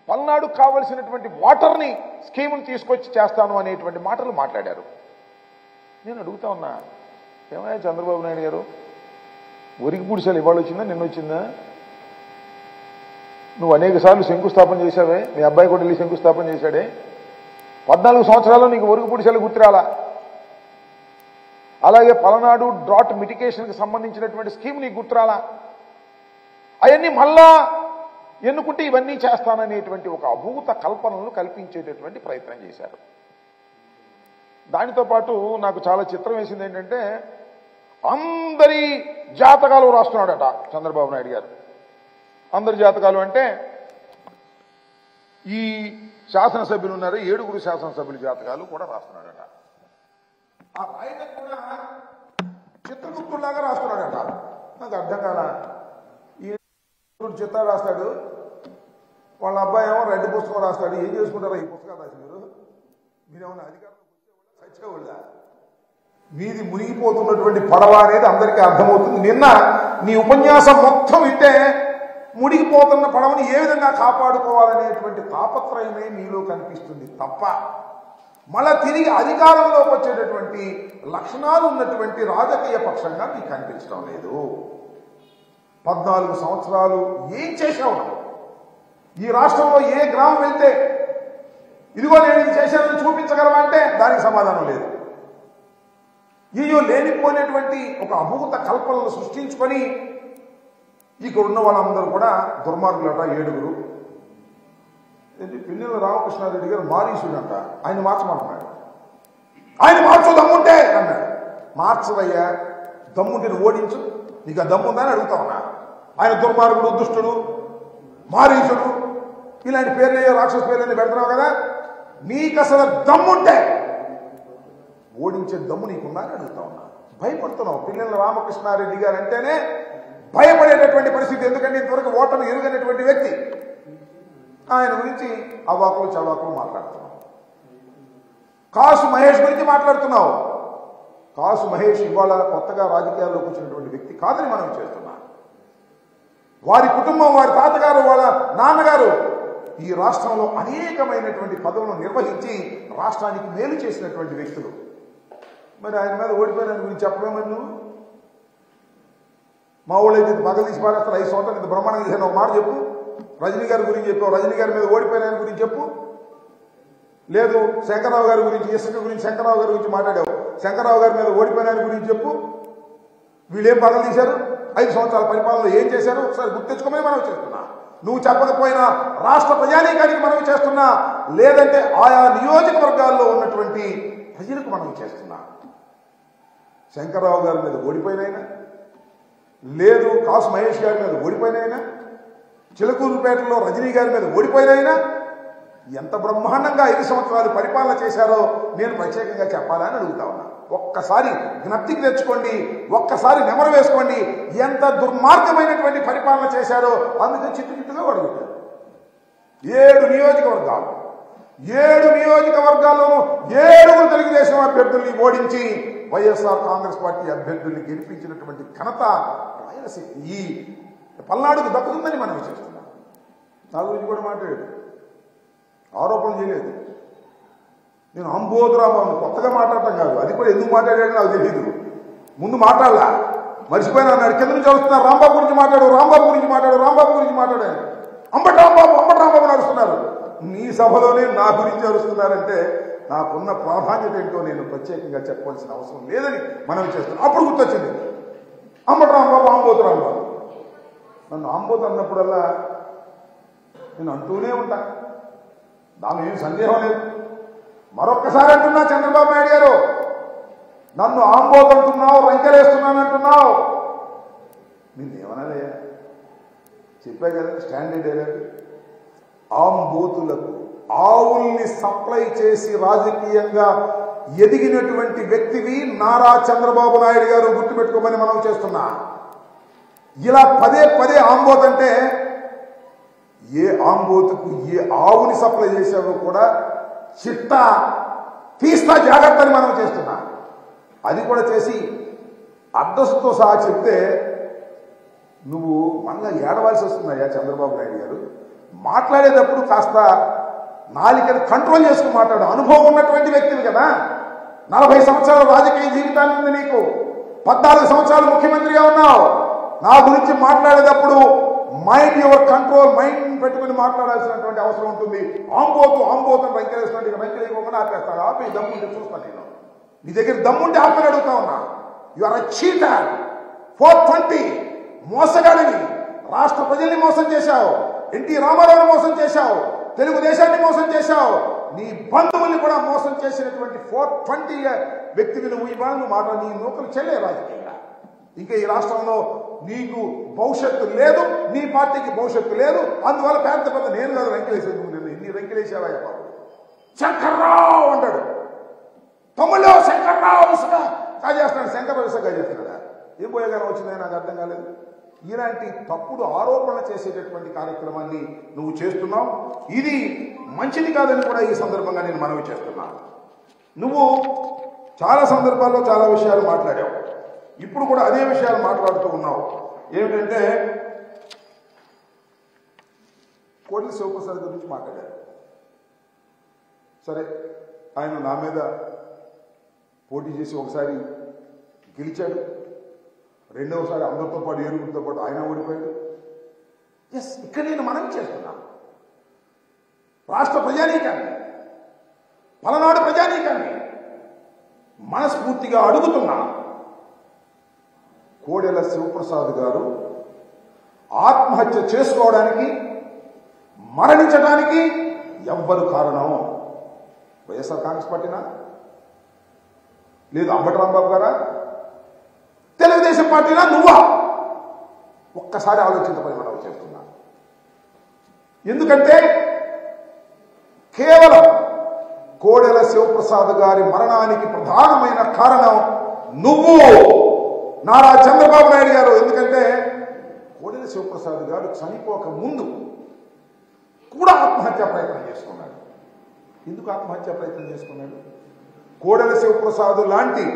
పల్నాడుకు కావలసినటువంటి వాటర్ని స్కీమును తీసుకొచ్చి చేస్తాను అనేటువంటి మాటలు మాట్లాడారు. నేను అడుగుతా ఉన్నా, ఏమయ్యా చంద్రబాబు నాయుడు గారు, ఒరికి పూడిసాలు ఇవాళ వచ్చిందా నిన్న వచ్చిందా? నువ్వు అనేక సార్లు శంకుస్థాపన చేశావే, మీ అబ్బాయి కూడా వెళ్ళి శంకుస్థాపన చేశాడే. 14 సంవత్సరాల్లో నీకు ఒరికి పూడిసాలు గుర్తురాలా? అలాగే పలనాడు డ్రాట్ మిటికేషన్కి సంబంధించినటువంటి స్కీమ్ నీకు గుర్తురాలా? అవన్నీ మళ్ళా ఎన్నుకుంటే ఇవన్నీ చేస్తాననేటువంటి ఒక అభూత కల్పనలు కల్పించేటటువంటి ప్రయత్నం చేశారు. దానితో పాటు నాకు చాలా చిత్రం వేసింది ఏంటంటే, అందరి జాతకాలు రాస్తున్నాడట చంద్రబాబు నాయుడు గారు. అందరి జాతకాలు అంటే ఈ శాసనసభ్యులు ఉన్నారు, 7 శాసనసభ్యుల జాతకాలు కూడా రాస్తున్నాడట. ఆ రాయడం కూడా చిత్రగుప్తులాగా రాస్తున్నాడట. నాకు అర్థం కాల. ఈ చిత్రాలు రాస్తాడు, వాళ్ళ అబ్బాయి ఏమో రెడ్డి పుస్తకం రాస్తాడు. ఏం చేసుకుంటారా ఈ పుస్తకాలు రాసి మీరేమన్నా అధికారంలోకి వచ్చేవాళ్ళ చచ్చేవాళ్ళ? వీధి మునిగిపోతున్నటువంటి పడవ అనేది అందరికీ అర్థమవుతుంది. నిన్న నీ ఉపన్యాసం మొత్తం వింటే మునిగిపోతున్న పడవని ఏ విధంగా కాపాడుకోవాలనేటువంటి తాపత్రయమే నీలో కనిపిస్తుంది తప్ప మళ్ళా తిరిగి అధికారంలోకి వచ్చేటటువంటి లక్షణాలు ఉన్నటువంటి రాజకీయ పక్షంగా మీకు కనిపించడం లేదు. 14 సంవత్సరాలు ఏం చేశావు? ఈ రాష్ట్రంలో ఏ గ్రామం వెళ్తే ఇదిగో నేను ఇది చేశానని చూపించగలవా అంటే దానికి సమాధానం లేదు. ఈయో లేనిపోయినటువంటి ఒక అభూత కల్పనలు సృష్టించుకొని ఇక్కడ ఉన్న వాళ్ళందరూ కూడా దుర్మార్గులట. 7 పిన్నెల రామకృష్ణారెడ్డి గారు మారీసుడంట, ఆయన మార్చమంటున్నాడు. ఆయన మార్చు దమ్ముంటే అన్నాడు. మార్చవయ్యా, దమ్ముంటే నువ్వు ఓడించు, నీకు ఆ దమ్ముందా అని అడుగుతా ఉన్నా. ఆయన దుర్మార్గుడు, దుష్టుడు, మారీసుడు ఇలాంటి పేర్లు రాక్షస పేర్లని పెడుతున్నావు కదా, నీకు అసలు దమ్ముంటే ఓడించే దమ్ము నీకుందా అని అడుగుతా ఉన్నా. భయపడుతున్నావు. పిన్నెల రామకృష్ణారెడ్డి గారు అంటేనే భయపడేటటువంటి పరిస్థితి. ఎందుకంటే ఇంతవరకు ఓటమి ఎరుగనటువంటి వ్యక్తి. ఆయన గురించి అవాకులు చవాకులు మాట్లాడుతున్నావు. కాసు మహేష్ గురించి మాట్లాడుతున్నావు. కాసు మహేష్ ఇవాళ కొత్తగా రాజకీయాల్లోకి వచ్చినటువంటి వ్యక్తి కాదని మనం చేస్తున్నాం. వారి కుటుంబం, వారి తాతగారు, వాళ్ళ నాన్నగారు ఈ రాష్ట్రంలో అనేకమైనటువంటి పదవులను నిర్వహించి రాష్ట్రానికి మేలు చేసినటువంటి వ్యక్తులు. మరి ఆయన మీద ఓడిపోయిన గురించి చెప్పలేమని నువ్వు? మా ఊళ్ళైతే పగలు తీసి పారేస్తారు. 5 సంవత్సరాలు ఇంత బ్రహ్మాండం చేశాను ఒక మాట చెప్పు. రజనీ గారి గురించి చెప్పావు, రజనీ గారి మీద ఓడిపోయిన ఆయన గురించి చెప్పు. లేదు శంకరరావు గారి గురించి, ఇసుక గురించి శంకరరావు గారి గురించి మాట్లాడావు, శంకరరావు గారి మీద ఓడిపోయిన ఆయన గురించి చెప్పు. వీళ్ళేం పగలు తీశారు? 5 సంవత్సరాల పరిపాలనలో ఏం చేశారు ఒకసారి గుర్తించుకోమని మనం చేస్తున్నా. నువ్వు చెప్పకపోయినా రాష్ట్ర ప్రజానీకానికి మనం చేస్తున్నా, లేదంటే ఆయా నియోజకవర్గాల్లో ఉన్నటువంటి ప్రజలకు మనం చేస్తున్నా. శంకరరావు గారి మీద ఓడిపోయినైనా, లేదు కాసు మహేష్ గారి మీద ఓడిపోయినైనా, చిలకూరుపేటలో రజనీ గారి మీద ఓడిపోయినైనా ఎంత బ్రహ్మాండంగా 5 సంవత్సరాలు పరిపాలన చేశారో నేను ప్రత్యేకంగా చెప్పాలని అడుగుతా ఉన్నా. ఒక్కసారి జ్ఞప్తికి తెచ్చుకోండి, ఒక్కసారి నెమరు వేసుకోండి. ఎంత దుర్మార్గమైనటువంటి పరిపాలన చేశారో అందుకే చిట్టుగా అడుగుతారు. 7 నియోజకవర్గాలు, 7 నియోజకవర్గాల్లోనూ 7 తెలుగుదేశం అభ్యర్థుల్ని ఓడించి వైఎస్ఆర్ కాంగ్రెస్ పార్టీ అభ్యర్థుల్ని గెలిపించినటువంటి ఘనత రాయలసీమ ఈ పల్నాడుకు దక్కుతుందని మనం చేస్తున్నాం. నా గురించి కూడా మాట్లాడాడు, ఆరోపణ చేయలేదు. నేను అంబోధురాబాబు కొత్తగా మాట్లాడటం కాదు, అది కూడా ఎందుకు మాట్లాడాడో నాకు తెలియదు. ముందు మాట్లాడలా, మర్చిపోయినా అన్నాడు. కింద నుంచి వస్తున్నారు, రాంబాబు గురించి మాట్లాడు, రాంబాబు గురించి మాట్లాడు, రాంబాబు గురించి మాట్లాడాను. అంబటి రాంబాబు నడుస్తున్నారు. నీ సభలోనే నా గురించి అరుస్తున్నారంటే నాకున్న ప్రాధాన్యత ఏంటో నేను ప్రత్యేకంగా చెప్పవలసిన అవసరం లేదని మనం చేస్తున్నాం. అప్పుడు గుర్తొచ్చింది అంబటి రాంబాబు, ఆంబోతు రాంబాబు. నన్ను ఆంబోతు అన్నప్పుడల్లా నేను అంటూనే ఉంటా, దాని ఏం సందేహం లేదు. మరొక్కసారి అంటున్నా, చంద్రబాబు నాయుడు గారు నన్ను ఆంబోతు అంటున్నావు, రంకెలేస్తున్నాను అంటున్నావు, నిన్నేమనాలే చెప్పా కదా స్టాండర్డ్ ఏలేదు. ఆంబోతులకు ఆవుల్ని సప్లై చేసి రాజకీయంగా ఎదిగినటువంటి వ్యక్తివి నారా చంద్రబాబు నాయుడు గారు, గుర్తుపెట్టుకోమని మనం చేస్తున్నా. ఇలా పదే ఆంబోత్ అంటే ఏ ఆంబోతుకు ఏ ఆవుని సప్లై చేశావో కూడా చిట్టా తీస్తా జాగ్రత్త అని మనం చేస్తున్నా. అది కూడా చేసి అడ్రస్తో సహా చెప్తే నువ్వు మళ్ళా ఏడవలసి వస్తున్నాయా చంద్రబాబు నాయుడు గారు? మాట్లాడేటప్పుడు కాస్త నాలికను కంట్రోల్ చేసుకుని మాట్లాడు. అనుభవం ఉన్నటువంటి వ్యక్తివి కదా, 40 సంవత్సరాల రాజకీయ జీవితాన్ని ఉంది నీకు, 14 సంవత్సరాలు ముఖ్యమంత్రిగా ఉన్నావు. నా గురించి మాట్లాడేటప్పుడు మైండ్ యువర్ కంట్రోల్, మైండ్ పెట్టుకుని మాట్లాడాల్సినటువంటి అవసరం ఉంటుంది. ఆంబోతు రంకెలేసినట్టు రంకెలేకుండా ఆపేస్తాడు. ఆపి దమ్ముంటే చూస్తాను నేను. నీ దగ్గర దమ్ముంటే ఆపని అడుగుతా ఉన్నా. You are a cheater. 420 మోసగాడిని. రాష్ట్ర ప్రజల్ని మోసం చేశావు, ఎన్టీ రామారావుని మోసం చేశావు, తెలుగుదేశాన్ని మోసం చేశావు, నీ బంధువుల్ని కూడా మోసం చేసినటువంటి 420 వ్యక్తిని నువ్వు ఇవాళ మాట నీ నూకలు చెల్లే రాజకీయంగా. ఇంకా ఈ రాష్ట్రంలో నీకు భవిష్యత్తు లేదు, నీ పార్టీకి భవిష్యత్తు లేదు. అందువల్ల పెద్ద నేను కాదు రంకెలేసేది, నువ్వు ఇన్ని రంకెలేసావా? శంకర్రావు అంటాడు, తమ్ముళ్ళు శంకర్రావు ఇసుక కాజేస్తున్నాడు. శంకర్రావు ఇసుక కాజేస్తున్నాడా? ఏం పోయేగానే వచ్చిందని నాకు అర్థం కాలేదు. ఇలాంటి తప్పుడు ఆరోపణ చేసేటటువంటి కార్యక్రమాన్ని నువ్వు చేస్తున్నావు. ఇది మంచిది కాదని కూడా ఈ సందర్భంగా నేను మనవి చేస్తున్నాను. నువ్వు చాలా సందర్భాల్లో చాలా విషయాలు మాట్లాడావు. ఇప్పుడు కూడా అదే విషయాలు మాట్లాడుతూ ఉన్నావు. ఏమిటంటే కోట్ల శివప్రసాద్ గురించి మాట్లాడారు. సరే, ఆయన నా మీద పోటీ చేసి ఒకసారి గెలిచాడు, రెండవసారి అందరితో పాటు ఏరుగురితో పాటు ఆయన ఓడిపోయాడు. ఎస్, ఇక్కడ నేను మనం చేస్తున్నాను. రాష్ట్ర ప్రజానీకాన్ని, పలనాడు ప్రజానీకాన్ని మనస్ఫూర్తిగా అడుగుతున్నా, కోడెల శివప్రసాద్ గారు ఆత్మహత్య చేసుకోవడానికి, మరణించడానికి ఎవ్వరు కారణం? వైఎస్ఆర్ కాంగ్రెస్ పార్టీనా? లేదు అంబటి రాంబాబు గారా? తెలుగుదేశం పార్టీనా? నువ్వా? ఒక్కసారి ఆలోచించమని మనం చేస్తున్నా. ఎందుకంటే కేవలం కోడెల శివప్రసాద్ గారి మరణానికి ప్రధానమైన కారణం నువ్వు, నారా చంద్రబాబు నాయుడు గారు. ఎందుకంటే కోడెల శివప్రసాద్ గారు చనిపోక ముందు కూడా ఆత్మహత్యా ప్రయత్నం చేసుకున్నాడు. ఎందుకు ఆత్మహత్యా ప్రయత్నం చేసుకున్నాడు? కోడెల శివప్రసాద్ లాంటి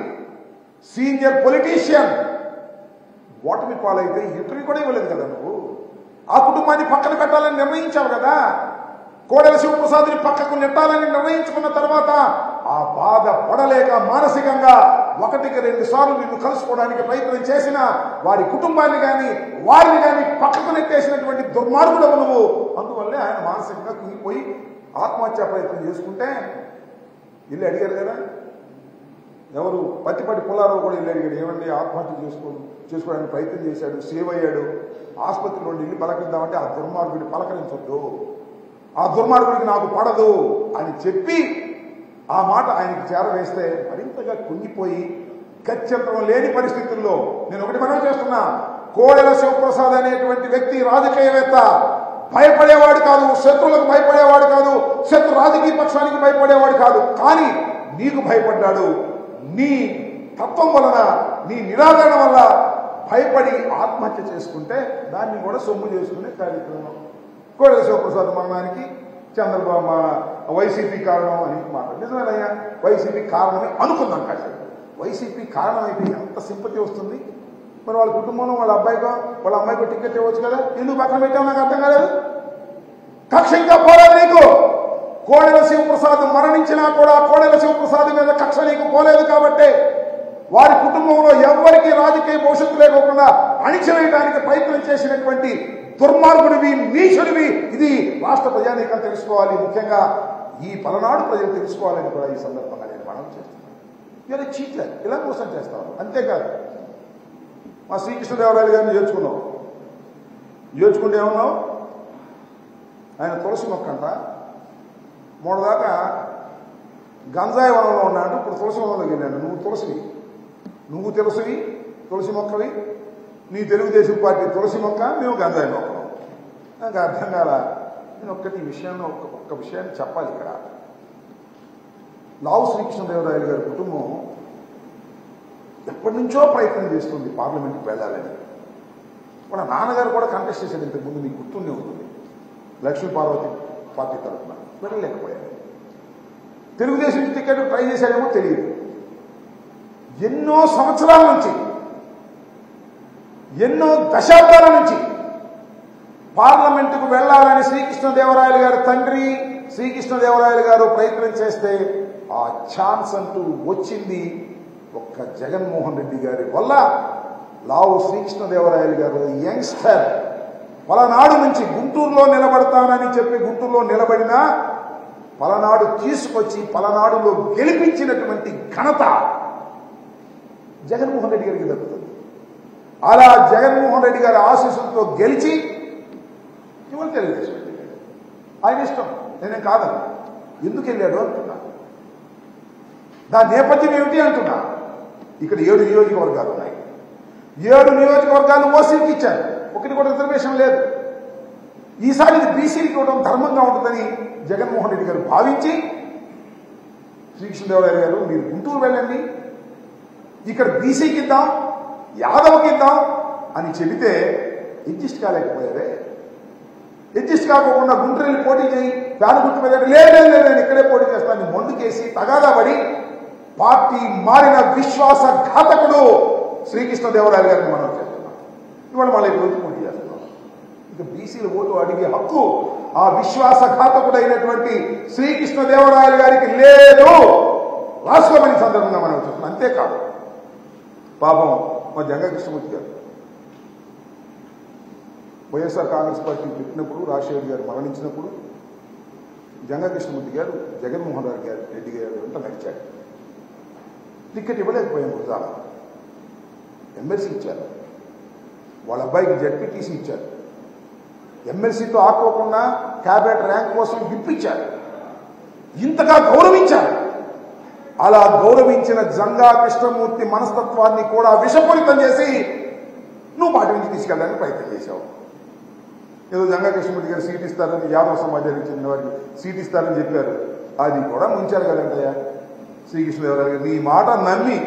సీనియర్ పొలిటీషియన్ ఓటమి పాలైతే ఇంటర్వ్యూ కూడా ఇవ్వలేదు కదా నువ్వు. ఆ కుటుంబాన్ని పక్కన పెట్టాలని నిర్ణయించావు కదా. కోడెల శివప్రసాద్ని పక్కకు నెట్టాలని నిర్ణయించుకున్న తర్వాత ఆ బాధ పడలేక మానసికంగా 1-2 సార్లు నిన్ను కలుసుకోవడానికి ప్రయత్నం చేసిన వారి కుటుంబాన్ని కానీ వారిని కానీ పక్కకు నెట్టేసినటువంటి దుర్మార్గుడవు నువ్వు. అందువల్లే ఆయన మానసికంగా కుంగిపోయి ఆత్మహత్యా ప్రయత్నం చేసుకుంటే ఇల్లు అడిగారు కదా. ఎవరు? పత్తిపాటి పుల్లారావు కూడా ఇల్లు అడిగాడు. ఏమండి ఆత్మహత్య చేసుకోవడానికి ప్రయత్నం చేశాడు, సేవ్ అయ్యాడు, ఆసుపత్రిలో ఇల్లు పలకరిద్దామంటే ఆ దుర్మార్గుడిని పలకరించొద్దు, ఆ దుర్మార్గుడికి నాకు పడదు అని చెప్పి ఆ మాట ఆయనకి చేరవేస్తే మరింతగా కుంగిపోయి గత్యంతరం లేని పరిస్థితుల్లో నేను ఒకటి మనవి చేస్తున్నా, కోడెల శివప్రసాద్ అనేటువంటి వ్యక్తి రాజకీయవేత్త, భయపడేవాడు కాదు, శత్రువులకు భయపడేవాడు కాదు, శత్రు రాజకీయ పక్షానికి భయపడేవాడు కాదు. కానీ నీకు భయపడ్డాడు. నీ తత్వం వలన, నీ నిరాదరణ వల్ల భయపడి ఆత్మహత్య చేసుకుంటే దాన్ని కూడా సొమ్ము చేసుకునే కార్యక్రమం. కోడెల శివప్రసాద్ మరణానికి చంద్రబాబు వైసీపీ కారణం అని మాట్లాడు. నిజమేనయ్యా, వైసీపీ కారణమే అనుకుందాం. కాదు, వైసీపీ కారణం అయితే ఎంత సింపతి వస్తుంది. మరి వాళ్ళ కుటుంబంలో వాళ్ళ అమ్మాయికో టికెట్ ఇవ్వచ్చు కదా. ఎందుకు పక్కన పెట్టావు నాకు అర్థం కాలేదు. కక్ష ఇంకా పోలేదు నీకు. కోడెల శివప్రసాద్ మరణించినా కూడా కోడెల శివప్రసాద్ మీద కక్ష నీకు పోలేదు కాబట్టి వారి కుటుంబంలో ఎవరికి రాజకీయ భవిష్యత్తు లేకోకుండా అణిచివేయడానికి ప్రయత్నం చేసినటువంటి దుర్మార్గుడివి, నీచుడివి. ఇది రాష్ట్ర ప్రజానీకం తెలుసుకోవాలి, ముఖ్యంగా ఈ పలనాడు ప్రజలు తెలుసుకోవాలని కూడా ఈ సందర్భంగా నేను మనం చేస్తున్నాను. ఇలా చీట్లేదు, ఇలా మోసం చేస్తాను. అంతేకాదు, మా శ్రీకృష్ణదేవరాయలు గారిని చేర్చుకుంటే ఏమన్నావు? ఆయన తులసి మొక్కంట మొదదాకా గంజాయి వనంలో ఉన్నాడు, ఇప్పుడు తులసి వనంలోకి వెళ్ళాడు. నువ్వు తులసి మొక్కవి, నీ తెలుగుదేశం పార్టీ తులసి మొక్క, మేము గంజాయి మొక్కం. నాకు అర్థం కాల. నేను ఒక్క విషయాన్ని చెప్పాలి ఇక్కడ. లావు శ్రీకృష్ణదేవరాయలు గారి కుటుంబం ఎప్పటి నుంచో ప్రయత్నం చేస్తుంది పార్లమెంట్కి వెళ్ళాలని. మన నాన్నగారు కూడా కంటెస్ట్ చేశాడు ఇంతకుముందు, నీకు గుర్తుండే ఉంటుంది, లక్ష్మీ పార్వతి పార్టీ తరఫున. వెళ్ళలేకపోయాడు. తెలుగుదేశం టికెట్ ట్రై చేశాడేమో తెలియదు. ఎన్నో సంవత్సరాల నుంచి, ఎన్నో దశాబ్దాల నుంచి పార్లమెంటుకు వెళ్లాలని శ్రీకృష్ణదేవరాయలు గారి తండ్రి శ్రీకృష్ణదేవరాయలు గారు ప్రయత్నం చేస్తే ఆ ఛాన్స్ అంటూ వచ్చింది ఒక్క జగన్మోహన్ రెడ్డి గారి వల్ల. లావు శ్రీకృష్ణదేవరాయలు గారు యంగ్స్టర్ పలనాడు నుంచి గుంటూరులో నిలబడతానని చెప్పి గుంటూరులో నిలబడినా పలనాడు తీసుకొచ్చి పలనాడులో గెలిపించినటువంటి ఘనత జగన్మోహన్ రెడ్డి గారికి దక్కుతుంది. అలా జగన్మోహన్ రెడ్డి గారి ఆశీస్సులతో గెలిచి ఇవాళ తెలుగుదేశం వెళ్ళాడు. ఆయన ఇష్టం, నేనేం కాదని. ఎందుకు వెళ్ళాడు అంటున్నా, దాని నేపథ్యం ఏమిటి అంటున్నా. ఇక్కడ 7 నియోజకవర్గాలు ఉన్నాయి. 7 నియోజకవర్గాలు ఓసీకి ఇచ్చారు, ఒకటి కూడా రిజర్వేషన్ లేదు. ఈసారి ఇది బీసీకి ఇవ్వడం ధర్మంగా ఉంటుందని జగన్మోహన్ రెడ్డి గారు భావించి శ్రీకృష్ణదేవరాయలు గారు మీరు గుంటూరు వెళ్ళండి, ఇక్కడ బీసీకి ఇద్దాం యాదవ్కి ఇద్దాం అని చెబితే అడ్జస్ట్ కాలేకపోయారే. అడ్జస్ట్ కాకుండా గుంటూరు వెళ్ళి పోటీ చేయి పేద గుర్తు మీద లేదు నేను ఇక్కడే పోటీ చేస్తాను మొండుకేసి తగాదా పడి పార్టీ మారిన విశ్వాసఘాతకుడు శ్రీకృష్ణదేవరాయలు గారిని మనం చేస్తున్నాం. ఇవాళ మళ్ళీ రోజు పోటీ చేస్తున్నాం. ఇక బీసీల ఓటు అడిగే హక్కు ఆ విశ్వాసఘాతకుడైనటువంటి శ్రీకృష్ణదేవరాయలు గారికి లేదు. రాసుకోమని సందర్భంగా మనం చెప్తున్నాం. అంతేకాదు పాపం మా జంగా కృష్ణమూర్తి గారు వైఎస్ఆర్ కాంగ్రెస్ పార్టీ పెట్టినప్పుడు రాజశేఖర్ గారు మరణించినప్పుడు జంగా కృష్ణమూర్తి గారు జగన్మోహన్ రెడ్డి గారు వెంట నడిచాడు. టికెట్ ఇవ్వలేకపోయాం. గుజరాత్ ఎమ్మెల్సీ ఇచ్చారు, వాళ్ళ అబ్బాయికి జడ్పీటీసీ ఇచ్చారు. ఎమ్మెల్సీతో ఆకోకుండా క్యాబినెట్ ర్యాంక్ కోసం విప్పించారు. ఇంతగా గౌరవించారు. అలా గౌరవించిన జంగా కృష్ణమూర్తి మనస్తత్వాన్ని కూడా విషపూరితం చేసి నువ్వు పార్టీ నుంచి తీసుకెళ్ళడానికి ప్రయత్నం చేశావు. ఏదో జంగా కృష్ణమూర్తి గారు సీట్ ఇస్తారని యాదవ సమాజానికి చెందిన వారికి సీట్ ఇస్తారని చెప్పారు. అది కూడా ముంచారు కదంటయ్యా శ్రీకృష్ణదేవరాయలు గారు. నీ మాట నమ్మి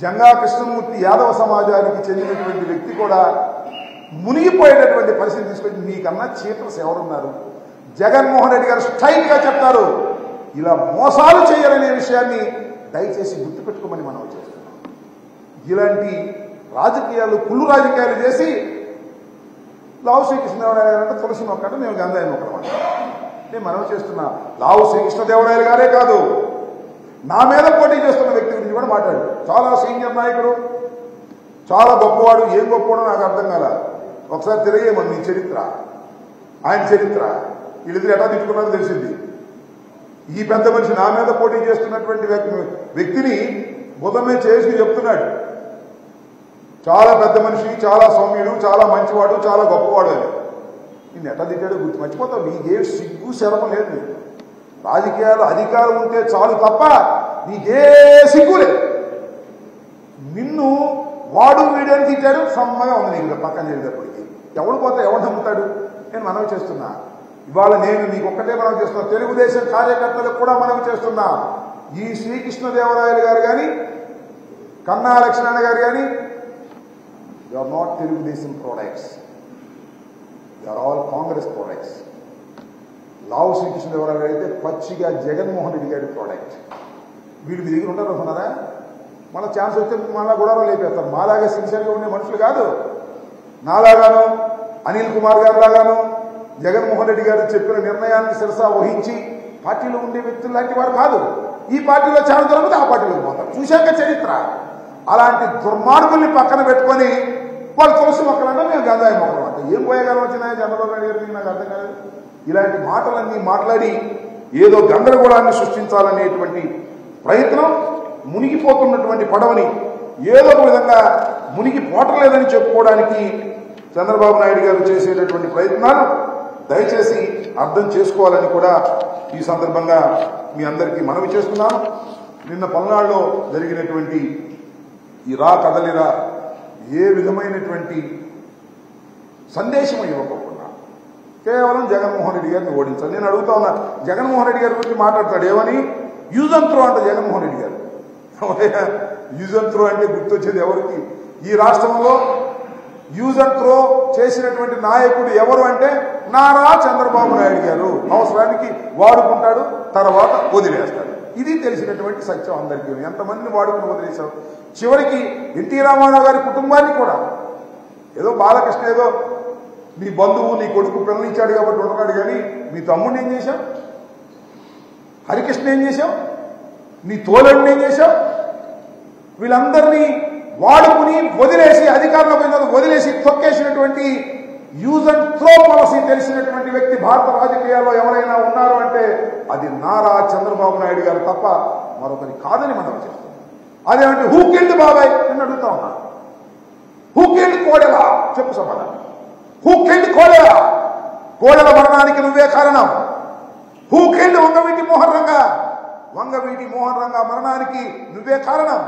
జంగా కృష్ణమూర్తి యాదవ సమాజానికి చెందినటువంటి వ్యక్తి కూడా మునిగిపోయేటటువంటి పరిస్థితి తీసుకొచ్చి నీకన్నా చీటర్స్ ఎవరున్నారు? జగన్మోహన్ రెడ్డి గారు స్ట్రైట్ గా చెప్తారు, ఇలా మోసాలు చేయాలనే విషయాన్ని దయచేసి గుర్తుపెట్టుకోమని మనం చేస్తున్నాం. ఇలాంటి రాజకీయాలు కుళ్ళు రాజకీయాలు చేసి లావు శ్రీకృష్ణదేవరాయలు గారు అంటే తులసి మొక్క అంటే మేము గంధాయి మొక్కడం అంటే నేను మనం చేస్తున్నా. లావు శ్రీకృష్ణదేవరాయలు గారే కాదు, నా మీద పోటీ చేస్తున్న వ్యక్తి గురించి కూడా మాట్లాడు. చాలా సీనియర్ నాయకుడు, చాలా గొప్పవాడు. ఏం గొప్పవాడో నాకు అర్థం కాల. ఒకసారి తిరిగేమని నీ చరిత్ర, ఆయన చరిత్ర, వీళ్ళిద్దరు ఎట్లా తిట్టుకున్నారో తెలిసింది. ఈ పెద్ద మనిషి నా మీద పోటీ చేస్తున్నటువంటి వ్యక్తిని బుధమే చేసి చెప్తున్నాడు, చాలా పెద్ద మనిషి, చాలా సౌమ్యుడు, చాలా మంచివాడు, చాలా గొప్పవాడు అని. నేను ఎట్లా తిట్టాడో గుర్తు మర్చిపోతావు. నీకే సిగ్గు శరమం లేదు. రాజకీయాలు అధికారం ఉంటే చాలు తప్ప నీకే సిగ్గు లేదు. నిన్ను వాడు వీడని తిట్టాడు, సమ్మగా ఉంది నీకు పక్కన చేసేటప్పటికి. ఎవడు పోతే ఎవడు నమ్ముతాడు? నేను మనవి చేస్తున్నా. ఇవాళ నేను నీకు ఒక్కటే మనవి చేస్తున్నా, తెలుగుదేశం కార్యకర్తలకు కూడా మనవి చేస్తున్నా. ఈ శ్రీకృష్ణదేవరాయలు గారు కానీ కన్నా లక్ష్మణ గారు కానీ they are not Telugu Desam products, they are all Congress products. Lavu Sri Krishna Devarayalu garu అయితే పచ్చిగా జగన్మోహన్ రెడ్డి గారి ప్రోడక్ట్. వీళ్ళు మీ దగ్గర ఉంటారు అనుకున్నారా? మళ్ళీ ఛాన్స్ వస్తే మళ్ళీ కూడా లేపేస్తారు. మాలాగా సిన్సియర్గా ఉండే మనుషులు కాదు. నాలాగాను అనిల్ కుమార్ గారు లాగాను జగన్మోహన్ రెడ్డి గారు చెప్పిన నిర్ణయాన్ని శిరసా వహించి పార్టీలో ఉండే వ్యక్తులు లాంటి వారు కాదు. ఈ పార్టీలో ఛాన్స్ దొరికితే ఆ పార్టీలోకి పోతారు. చూశాక చరిత్ర. అలాంటి దుర్మార్గుల్ని పక్కన పెట్టుకొని వాళ్ళు తులసి మొక్కలంటే మేము గంధాయి మొక్కలు అంటే ఏం పోయేగాలం వచ్చినాయి చంద్రబాబు నాయుడు గారికి? నాకు అర్థం కాలేదు. ఇలాంటి మాటలన్నీ మాట్లాడి ఏదో గందరగోళాన్ని సృష్టించాలనేటువంటి ప్రయత్నం, మునిగిపోతున్నటువంటి పడవని ఏదో ఒక విధంగా మునిగిపోవట్లేదని చెప్పుకోవడానికి చంద్రబాబు నాయుడు గారు చేసేటటువంటి ప్రయత్నాలు దయచేసి అర్థం చేసుకోవాలని కూడా ఈ సందర్భంగా మీ అందరికీ మనవి చేస్తున్నాను. నిన్న పల్నాడులో జరిగినటువంటి ఈ రా కదలిరా ఏ విధమైనటువంటి సందేశం ఇవ్వకుండా కేవలం జగన్మోహన్ రెడ్డి గారిని ఓడించాలి. నేను అడుగుతా ఉన్నా, జగన్మోహన్ రెడ్డి గారి గురించి మాట్లాడతాడు ఏమని? యూజ్ అండ్ త్రో అంట జగన్మోహన్ రెడ్డి గారు. యూజ్ అండ్ త్రో అంటే గుర్తొచ్చేది ఎవరికి? ఈ రాష్ట్రంలో యూజ్ అండ్ త్రో చేసినటువంటి నాయకుడు ఎవరు అంటే నారా చంద్రబాబు నాయుడు గారు. అవసరానికి వాడుకుంటాడు, తర్వాత వదిలేస్తాడు. ఇది తెలిసినటువంటి సత్యం అందరికీ. ఎంతమందిని వాడుకుని వదిలేశావు? చివరికి ఎన్టీ రామారావు గారి కుటుంబాన్ని కూడా ఏదో బాలకృష్ణ ఏదో నీ బంధువు నీ కొడుకు పిల్లనిచ్చాడు కాబట్టి ఉంటున్నాడు. కానీ మీ తమ్ముడిని ఏం చేశావు? హరికృష్ణ ఏం చేశావు? నీ తోలడిని ఏం చేశావు? వీళ్ళందరినీ వాడుకుని వదిలేసి, అధికారంలో పోయిన వదిలేసి తొక్కేసినటువంటి యూజ్ అండ్ త్రో పాలసీ తెలిసినటువంటి వ్యక్తి భారత రాజకీయాల్లో ఎవరైనా ఉన్నారు అంటే అది నారా చంద్రబాబు నాయుడు గారు తప్ప మరొకరి కాదని మనం చేస్తాం. అదేమంటే హూ కిల్డ్ బాబాయ్ అని అడుగుతా ఉన్నా. Who killed Kodela? చెప్పు సమాధానం. Who killed Kodela? కోడెల మరణానికి నువ్వే కారణం. Who killed Vangaveeti Mohan Ranga? వంగవీటి మోహన్ రంగా మరణానికి నువ్వే కారణం.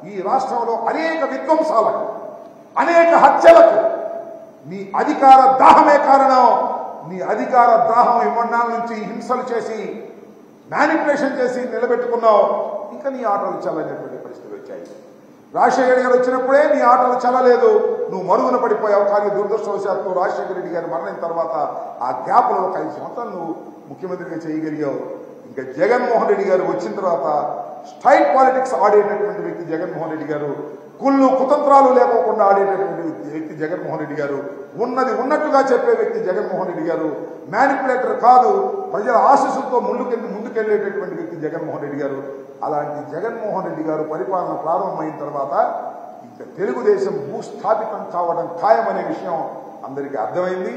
ఈ రాష్ట్రంలో అనేక విధ్వంసాలకు, అనేక హత్యలకు నీ అధికార దాహమే కారణం. నీ అధికార దాహం ఇవ్వడాల నుంచి హింసలు చేసి, మ్యానిపులేషన్ చేసి నిలబెట్టుకున్నావు. ఇంకా నీ ఆటలు చల్లనేటువంటి పరిస్థితులు వచ్చాయి. రాజశేఖర గారు వచ్చినప్పుడే నీ ఆటలు చల్లలేదు, నువ్వు మరుగున పడిపోయావు. కానీ దురదృష్టవశాత్తు రాజశేఖర రెడ్డి గారు మరణించిన తర్వాత ఆ గ్యాప్లో ఒక 5 సంవత్సరాలు నువ్వు ముఖ్యమంత్రిగా చేయగలిగావు. ఇంకా జగన్మోహన్ రెడ్డి గారు వచ్చిన తర్వాత స్ట్రైట్ పాలిటిక్స్ ఆడేటటువంటి వ్యక్తి జగన్మోహన్ రెడ్డి గారు. కుళ్ళు కుతంత్రాలు లేకోకుండా ఆడేటటువంటి వ్యక్తి జగన్మోహన్ రెడ్డి గారు. ఉన్నది ఉన్నట్టుగా చెప్పే వ్యక్తి జగన్మోహన్ రెడ్డి గారు. మ్యానిపులేటర్ కాదు, ప్రజల ఆశీస్సులతో ముందుకెళ్లేటటువంటి వ్యక్తి జగన్మోహన్ రెడ్డి గారు. అలాంటి జగన్మోహన్ రెడ్డి గారు పరిపాలన ప్రారంభమైన తర్వాత ఇంకా తెలుగుదేశం భూస్థాపితం కావడం ఖాయమనే విషయం అందరికీ అర్థమైంది.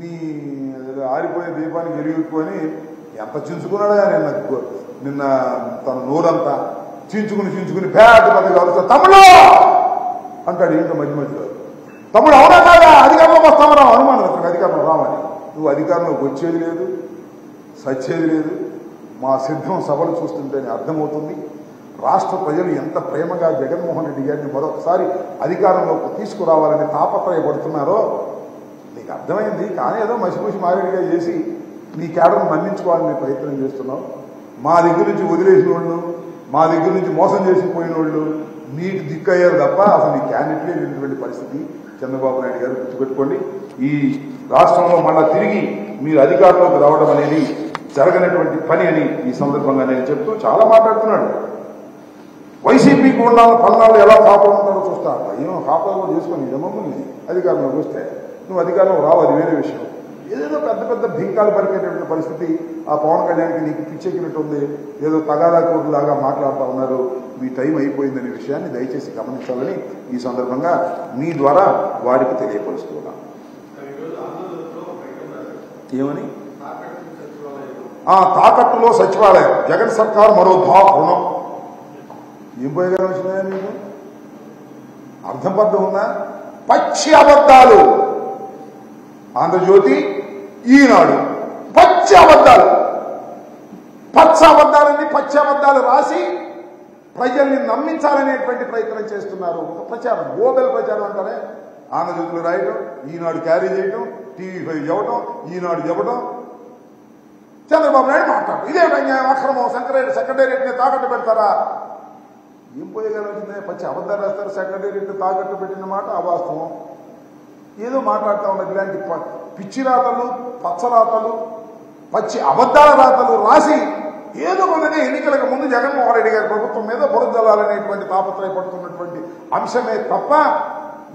నీ ఆరిపోయే దీపానికి ఎరుగుకొని ఎంత చించుకున్నాడా నిన్న తన నోరంతా చించుకుని బ్యాడ్ పెద్దగా అడుగుతా తమ్ముడు అంటాడు. ఏంటో మధ్య మధ్యలో తమ్ముడు అవునా కాదా అధికారంలోకి వస్తామరా? అనుమానం అతనికి అధికారంలో రామని. నువ్వు అధికారంలోకి వచ్చేది లేదు, సచ్చేది లేదు. మా సిద్ధం సభలు చూస్తుంటేనే అర్థమవుతుంది రాష్ట్ర ప్రజలు ఎంత ప్రేమగా జగన్మోహన్ రెడ్డి గారిని మరొకసారి అధికారంలోకి తీసుకురావాలని తాపత్రయపడుతున్నారో నీకు అర్థమైంది. కానీ ఏదో మసిపూసి మారేడుగా చేసి నీ కేడర్ను మన్నించుకోవాలని ప్రయత్నం చేస్తున్నావు. మా దగ్గర నుంచి వదిలేసిన వాళ్ళు, మా దగ్గర నుంచి మోసం చేసిపోయిన వాళ్ళు నీకు దిక్కయ్యారు తప్ప అసలు నీ క్యాండిడేట్లే లేనటువంటి పరిస్థితి. చంద్రబాబు నాయుడు గారు గుర్తుపెట్టుకోండి. ఈ రాష్ట్రంలో మళ్ళా తిరిగి మీరు అధికారంలోకి రావడం అనేది జరగనటువంటి పని అని ఈ సందర్భంగా నేను చెప్తూ చాలా మాట్లాడుతున్నాడు. వైసీపీకి ఉన్న పల్నాడు ఎలా కాపాడుతున్నారో చూస్తా. ఏమో కాపాడు చేసుకొని జమ్మని అధికారంలోకి వస్తే నువ్వు అధికారంలో రావు, అది వేరే విషయం. ఏదేదో పెద్ద పెద్ద భింకాలు పరిగెట్టేటువంటి పరిస్థితి ఆ పవన్ కళ్యాణ్కి నీకు పిచ్చెక్కినట్టు ఉంది. ఏదో తగాదా కోర్టులాగా మాట్లాడుతూ ఉన్నారు. మీ టైం అయిపోయిందనే విషయాన్ని దయచేసి గమనించాలని ఈ సందర్భంగా మీ ద్వారా వారికి తెలియపరుస్తున్నా. ఏమని? తాకట్టులో సచివాలయం జగన్ సర్కార్ మరో రుణం. ఏం పోయేగా వచ్చినాయా మీకు? అర్థం పర్థం ఉందా? పచ్చి అబద్ధాలు. ఆంధ్రజ్యోతి, ఈనాడు పచ్చి అబద్ధాలు, పచ్చ అబద్ధాలన్నీ పచ్చి అబద్ధాలు రాసి ప్రజల్ని నమ్మించాలనేటువంటి ప్రయత్నం చేస్తున్నారు. ఒక ప్రచారం, గోబెల్ ప్రచారం అంటారే. ఆంధ్రజ్యోతిలో రాయటం, ఈనాడు క్యారీ చేయటం, టీవీ5 చెప్పటం, ఈనాడు చెప్పటం, చంద్రబాబు నాయుడు మాట్లాడు. ఇదే అక్రమం. సెక్రటేరియట్ని తాకట్టు పెడతారా? ఏం పోయేగలిగిందే? పచ్చి అబద్ధాలు రాస్తారు. సెక్రటేరియట్ని తాకట్టు పెట్టిన మాట అవాస్తవం. ఏదో మాట్లాడుతూ ఉన్నది. ఇలాంటి పిచ్చి రాతలు, పచ్చరాతలు, పచ్చి అబద్ధాల రాతలు రాసి ఏదో మొదటి ఎన్నికలకు ముందు జగన్మోహన్ రెడ్డి గారి ప్రభుత్వం మీద బురదలాలనేటువంటి తాపత్రయపడుతున్నటువంటి అంశమే తప్ప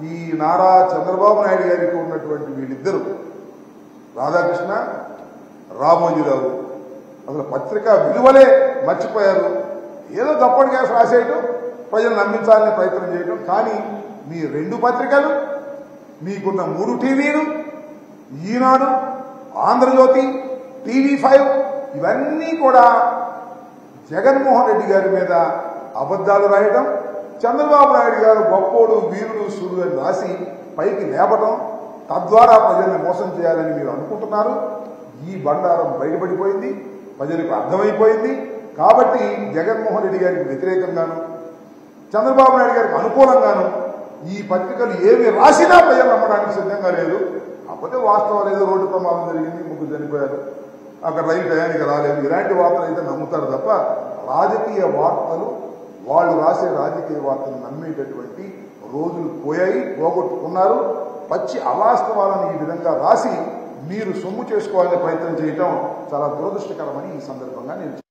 ఈ నారా చంద్రబాబు నాయుడు గారికి ఉన్నటువంటి వీళ్ళిద్దరూ రాధాకృష్ణ, రామోజీరావు అసలు పత్రికా విలువలే మర్చిపోయారు. ఏదో తప్పుడు కేసు రాసేయటం, ప్రజలు నమ్మించాలనే ప్రయత్నం చేయటం. కానీ మీ 2 పత్రికలు, మీకున్న 3 టీవీలు, ఈనాడు, ఆంధ్రజ్యోతి, టీవీ5 ఇవన్నీ కూడా జగన్మోహన్ రెడ్డి గారి మీద అబద్ధాలు రాయడం, చంద్రబాబు నాయుడు గారు గొప్పోడు, వీరుడు, సూర్యుడు అని రాసి పైకి లేపటం, తద్వారా ప్రజల్ని మోసం చేయాలని మీరు అనుకుంటున్నారు. ఈ బండారం బయటపడిపోయింది, ప్రజలకు అర్థమైపోయింది. కాబట్టి జగన్మోహన్ రెడ్డి గారికి వ్యతిరేకంగాను, చంద్రబాబు నాయుడు గారికి అనుకూలంగాను ఈ పత్రికలు ఏమి రాసినా ప్రజలు నమ్మడానికి సిద్ధంగా లేదు. కాకపోతే వాస్తవాలు ఏదో రోడ్డు ప్రమాదం జరిగింది, 3 చనిపోయారు, అక్కడ రైలు టయానికి రాలేదు, ఇలాంటి వార్తలు అయితే నమ్ముతారు తప్ప రాజకీయ వార్తలు, వాళ్ళు రాసే రాజకీయ వార్తలు నమ్మేటటువంటి రోజులు పోయాయి, పోగొట్టుకున్నారు. పచ్చి అవాస్తవాలను ఈ విధంగా రాసి మీరు సొమ్ము చేసుకోవాలనే ప్రయత్నం చేయటం చాలా దురదృష్టకరమని ఈ సందర్భంగా నేను